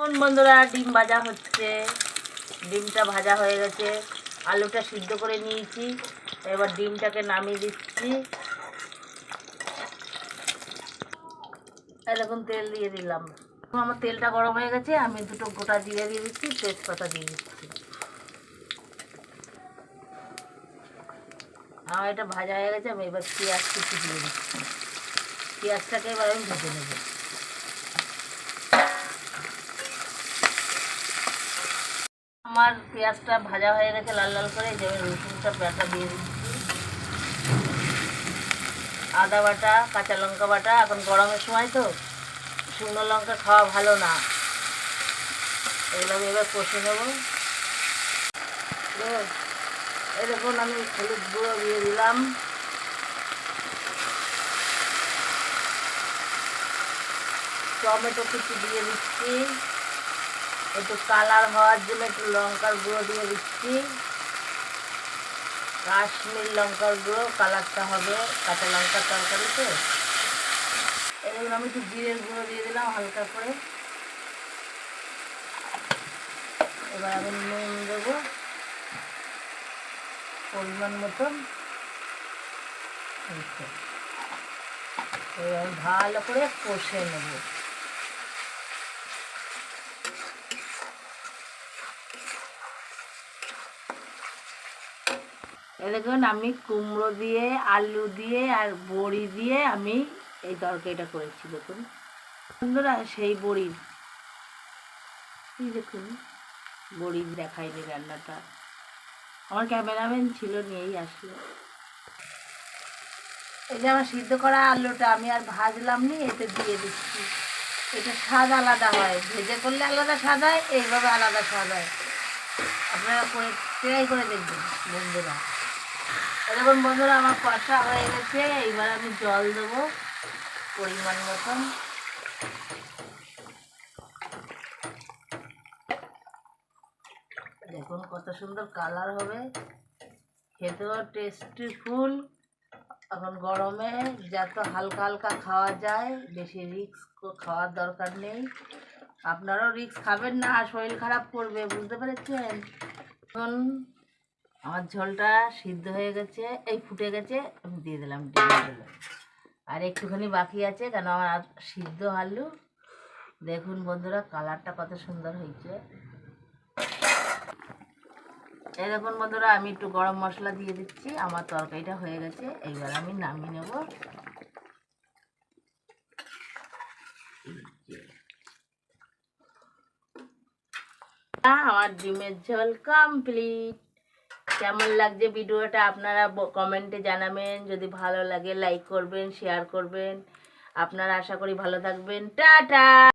বন্ধুরা ডিম ভাজা হচ্ছে, ডিমটা ভাজা হয়ে গেছে, আলুটা সিদ্ধ করে নিয়েছি, এবার ডিমটাকে নামিয়ে দিচ্ছি। এরকম তেল দিয়ে দিলাম, আমার তেলটা গরম হয়ে গেছে, আমি দুটো গোটা জিরে দিয়ে দিচ্ছি, তেজপাতা দিয়ে দিচ্ছি। আমার এটা ভাজা হয়ে গেছে, আমি এবার পেঁয়াজ কুচি দিয়ে দিচ্ছি। পেঁয়াজটাকে এবার আমি ভেজে নেব। আমার পেঁয়াজটা ভাজা হয়ে গেছে লাল লাল করে, যে আমি রসুনটা বাটা দিয়ে দিচ্ছি, আদা বাটা, কাঁচা লঙ্কা বাটা। এখন গরমের সময় তো শুকনো লঙ্কা খাওয়া ভালো না, এগুলো আমি এবার কষে নেব। এই দেখুন আমি হলুদ গুঁড়ো দিয়ে দিলাম, টমেটো কুচি দিয়ে দিচ্ছি, একটু কালার হওয়ার জন্য একটু লঙ্কার গুঁড়ো দিয়ে দিচ্ছি, কাশ্মীর লঙ্কার গুঁড়ো, কালারটা হবে কাঁচা লঙ্কার তরকারিতে। এবার আমি একটু জিরের গুঁড়ো দিয়ে দিলাম হালকা করে। এবার আমি নুন দেবো পরিমাণ মতন। এবার আমি ভালো করে কষে নেব। দেখুন আমি কুমড়ো দিয়ে, আলু দিয়ে আর বড়ি দিয়ে আমি এই তরকারিটা করেছি। দেখুন বন্ধুরা, সেই বড়ির, এই দেখুন বড়ি দেখাইনি রান্নাটা, আমার ক্যামেরাম্যান ছিল, নিয়েই আসলো। এই যে আমার সিদ্ধ করা আলুটা আমি আর ভাজলাম নি, এতে দিয়ে দিচ্ছি। এটা স্বাদ আলাদা হয়, ভেজে করলে আলাদা স্বাদ হয়, এইভাবে আলাদা স্বাদ হয়। আপনারা করে ট্রাই করে দেখবেন বন্ধুরা। এরকম বন্ধুরা আমার কষা হয়ে গেছে, এইবার আমি জল দেবো পরিমাণ মতন। দেখুন কত সুন্দর কালার হবে, খেতেও টেস্টিফুল। এখন গরমে যত হালকা হালকা খাওয়া যায়, বেশি রিস্ক খাওয়ার দরকার নেই। আপনারাও রিস্ক খাবেন না, শরীর খারাপ করবে, বুঝতে পেরেছেন? এখন আমার ঝোলটা সিদ্ধ হয়ে গেছে, এই ফুটে গেছে, আমি দিয়ে দিলাম ডিমগুলো। আর একটুখানি বাকি আছে, কেন আমার আর সিদ্ধ আলু। দেখুন বন্ধুরা কালারটা কত সুন্দর হয়েছে। এই দেখুন বন্ধুরা আমি একটু গরম মশলা দিয়ে দিচ্ছি, আমার তরকারিটা হয়ে গেছে, এইবার আমি নামিয়ে নেব। আমার ডিমের ঝোল কমপ্লিট। কেমন লাগছে ভিডিওটা আপনারা কমেন্টে জানাবেন, যদি ভালো লাগে লাইক করবেন, শেয়ার করবেন। আপনারা আশা করি ভালো থাকবেন। টাটা।